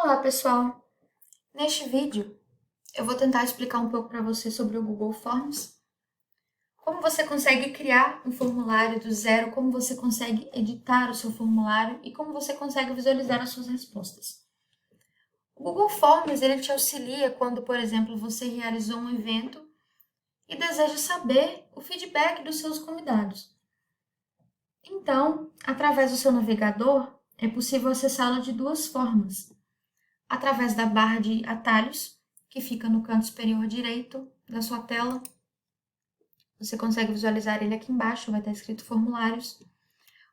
Olá, pessoal! Neste vídeo, eu vou tentar explicar um pouco para você sobre o Google Forms, como você consegue criar um formulário do zero, como você consegue editar o seu formulário e como você consegue visualizar as suas respostas. O Google Forms ele te auxilia quando, por exemplo, você realizou um evento e deseja saber o feedback dos seus convidados. Então, através do seu navegador, é possível acessá-lo de duas formas. Através da barra de atalhos, que fica no canto superior direito da sua tela. Você consegue visualizar ele aqui embaixo, vai estar escrito formulários.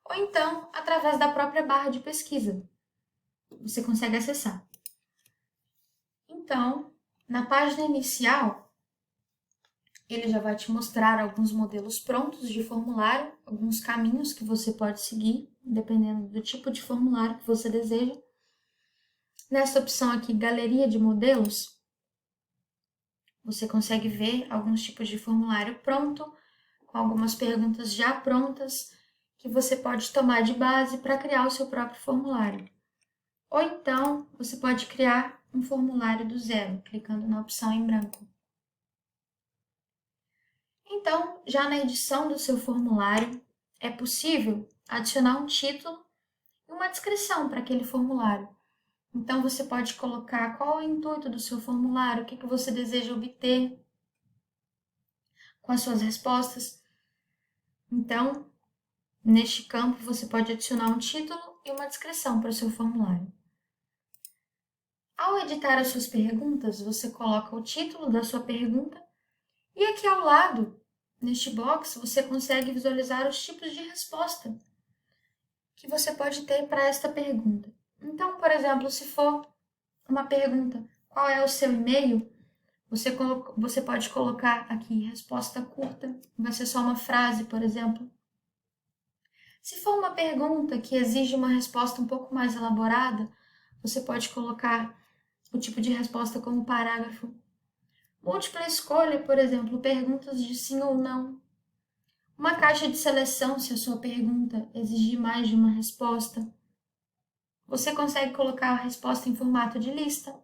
Ou então, através da própria barra de pesquisa. Você consegue acessar. Então, na página inicial, ele já vai te mostrar alguns modelos prontos de formulário, alguns caminhos que você pode seguir, dependendo do tipo de formulário que você deseja. Nessa opção aqui, Galeria de Modelos, você consegue ver alguns tipos de formulário pronto, com algumas perguntas já prontas, que você pode tomar de base para criar o seu próprio formulário. Ou então, você pode criar um formulário do zero, clicando na opção em branco. Então, já na edição do seu formulário, é possível adicionar um título e uma descrição para aquele formulário. Então, você pode colocar qual é o intuito do seu formulário, o que você deseja obter com as suas respostas. Então, neste campo, você pode adicionar um título e uma descrição para o seu formulário. Ao editar as suas perguntas, você coloca o título da sua pergunta e aqui ao lado, neste box, você consegue visualizar os tipos de resposta que você pode ter para esta pergunta. Então, por exemplo, se for uma pergunta, qual é o seu e-mail? Você pode colocar aqui resposta curta, vai ser só uma frase, por exemplo. Se for uma pergunta que exige uma resposta um pouco mais elaborada, você pode colocar o tipo de resposta como parágrafo. Múltipla escolha, por exemplo, perguntas de sim ou não. Uma caixa de seleção, se a sua pergunta exigir mais de uma resposta. Você consegue colocar a resposta em formato de lista.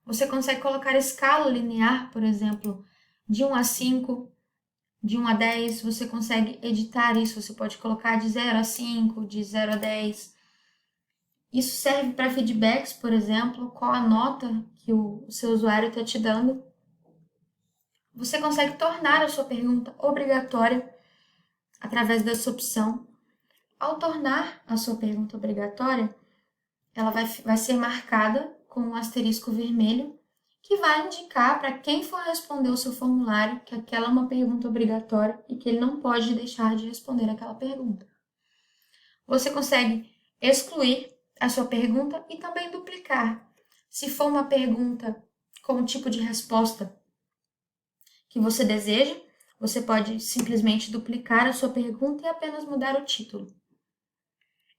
Você consegue colocar escala linear, por exemplo, de 1 a 5, de 1 a 10. Você consegue editar isso, você pode colocar de 0 a 5, de 0 a 10. Isso serve para feedbacks, por exemplo, qual a nota que o seu usuário está te dando. Você consegue tornar a sua pergunta obrigatória através dessa opção. Ao tornar a sua pergunta obrigatória, ela vai ser marcada com um asterisco vermelho, que vai indicar para quem for responder o seu formulário que aquela é uma pergunta obrigatória e que ele não pode deixar de responder aquela pergunta. Você consegue excluir a sua pergunta e também duplicar. Se for uma pergunta com o tipo de resposta que você deseja, você pode simplesmente duplicar a sua pergunta e apenas mudar o título.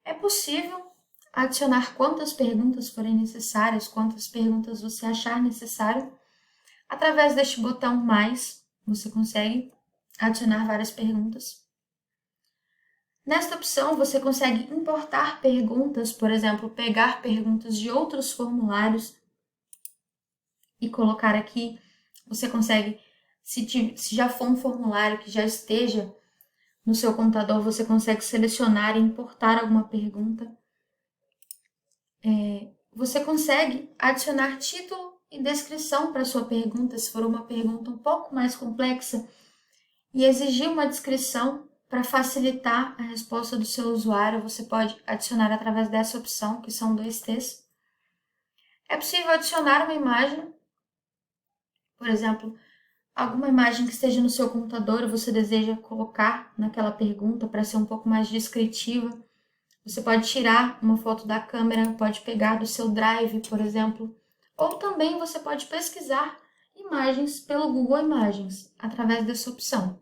É possível adicionar quantas perguntas forem necessárias, quantas perguntas você achar necessário. Através deste botão mais, você consegue adicionar várias perguntas. Nesta opção, você consegue importar perguntas, por exemplo, pegar perguntas de outros formulários e colocar aqui. Você consegue, se já for um formulário que já esteja no seu computador, você consegue selecionar e importar alguma pergunta. Você consegue adicionar título e descrição para sua pergunta, se for uma pergunta um pouco mais complexa, e exigir uma descrição para facilitar a resposta do seu usuário, você pode adicionar através dessa opção, que são 2 T's. É possível adicionar uma imagem, por exemplo, alguma imagem que esteja no seu computador e você deseja colocar naquela pergunta para ser um pouco mais descritiva. Você pode tirar uma foto da câmera, pode pegar do seu Drive, por exemplo, ou também você pode pesquisar imagens pelo Google Imagens, através dessa opção.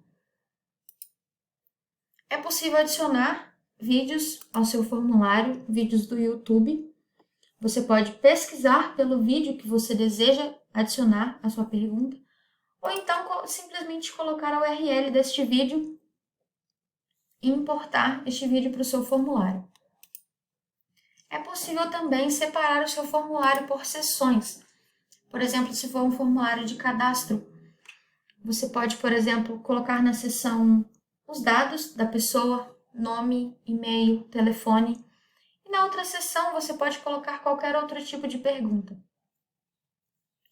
É possível adicionar vídeos ao seu formulário, vídeos do YouTube. Você pode pesquisar pelo vídeo que você deseja adicionar à sua pergunta, ou então simplesmente colocar a URL deste vídeo e importar este vídeo para o seu formulário. É possível também separar o seu formulário por seções. Por exemplo, se for um formulário de cadastro, você pode, por exemplo, colocar na seção os dados da pessoa, nome, e-mail, telefone. E na outra seção você pode colocar qualquer outro tipo de pergunta.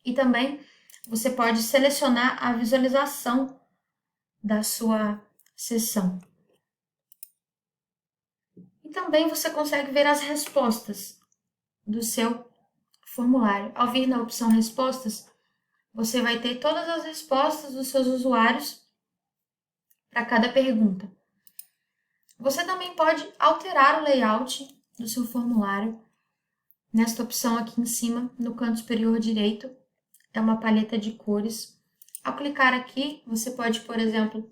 E também você pode selecionar a visualização da sua seção. E também você consegue ver as respostas do seu formulário. Ao vir na opção Respostas, você vai ter todas as respostas dos seus usuários para cada pergunta. Você também pode alterar o layout do seu formulário. Nesta opção aqui em cima, no canto superior direito, é uma paleta de cores. Ao clicar aqui, você pode, por exemplo,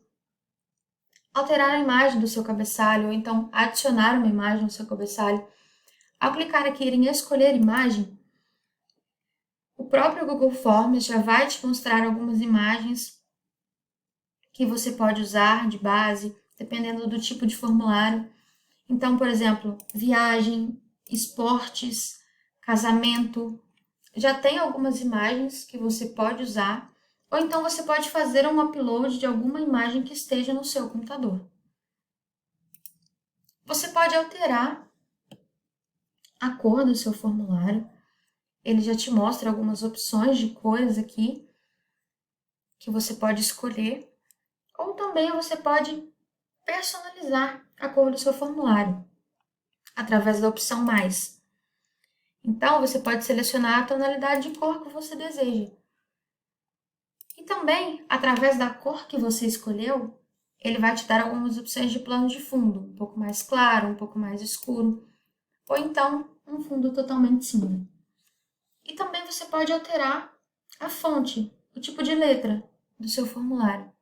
alterar a imagem do seu cabeçalho ou então adicionar uma imagem ao seu cabeçalho. Ao clicar aqui em escolher imagem, o próprio Google Forms já vai te mostrar algumas imagens que você pode usar de base, dependendo do tipo de formulário. Então, por exemplo, viagem, esportes, casamento, já tem algumas imagens que você pode usar, ou então você pode fazer um upload de alguma imagem que esteja no seu computador. Você pode alterar a cor do seu formulário. Ele já te mostra algumas opções de cores aqui que você pode escolher, ou também você pode personalizar a cor do seu formulário através da opção Mais. Então, você pode selecionar a tonalidade de cor que você deseja. E também, através da cor que você escolheu, ele vai te dar algumas opções de plano de fundo, um pouco mais claro, um pouco mais escuro, ou então um fundo totalmente cinza. E também você pode alterar a fonte, o tipo de letra do seu formulário.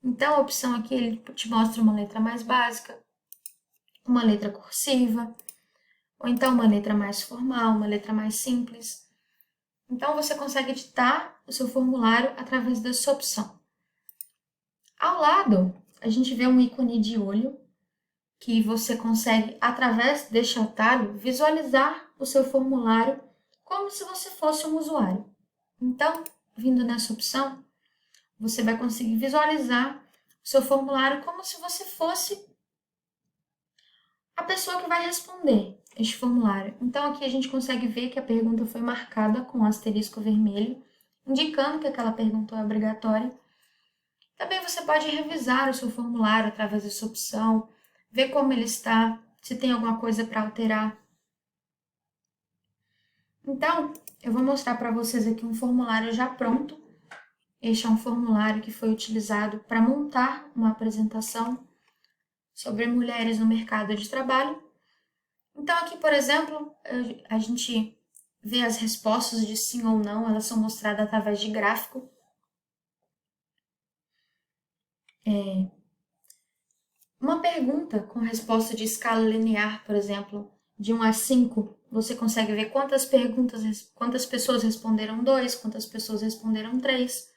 Então, a opção aqui, ele te mostra uma letra mais básica, uma letra cursiva, ou então uma letra mais formal, uma letra mais simples. Então, você consegue editar o seu formulário através dessa opção. Ao lado, a gente vê um ícone de olho, que você consegue, através deste atalho, visualizar o seu formulário como se você fosse um usuário. Então, vindo nessa opção, você vai conseguir visualizar o seu formulário como se você fosse a pessoa que vai responder este formulário. Então, aqui a gente consegue ver que a pergunta foi marcada com um asterisco vermelho, indicando que aquela pergunta é obrigatória. Também você pode revisar o seu formulário através dessa opção, ver como ele está, se tem alguma coisa para alterar. Então, eu vou mostrar para vocês aqui um formulário já pronto. Este é um formulário que foi utilizado para montar uma apresentação sobre mulheres no mercado de trabalho. Então, aqui, por exemplo, a gente vê as respostas de sim ou não, elas são mostradas através de gráfico. Uma pergunta com resposta de escala linear, por exemplo, de 1 a 5, você consegue ver quantas pessoas responderam 2, quantas pessoas responderam 3.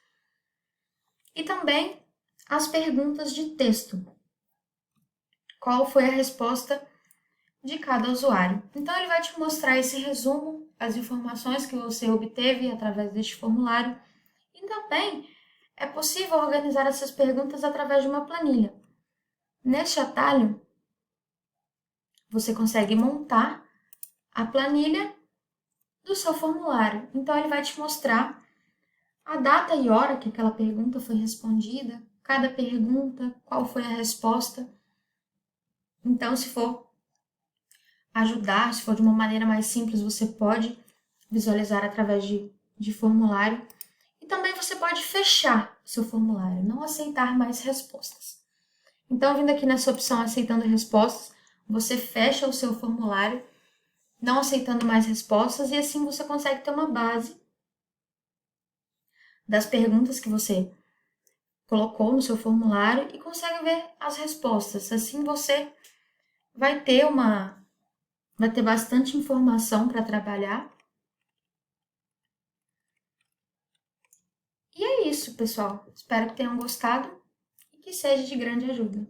E também as perguntas de texto. Qual foi a resposta de cada usuário? Então, ele vai te mostrar esse resumo, as informações que você obteve através deste formulário. E também é possível organizar essas perguntas através de uma planilha. Neste atalho, você consegue montar a planilha do seu formulário. Então, ele vai te mostrar a data e hora que aquela pergunta foi respondida, cada pergunta, qual foi a resposta. Então, se for ajudar, se for de uma maneira mais simples, você pode visualizar através de formulário. E também você pode fechar o seu formulário, não aceitar mais respostas. Então, vindo aqui nessa opção aceitando respostas, você fecha o seu formulário, não aceitando mais respostas, e assim você consegue ter uma base das perguntas que você colocou no seu formulário e consegue ver as respostas. Assim você vai ter bastante informação para trabalhar. E é isso, pessoal. Espero que tenham gostado e que seja de grande ajuda.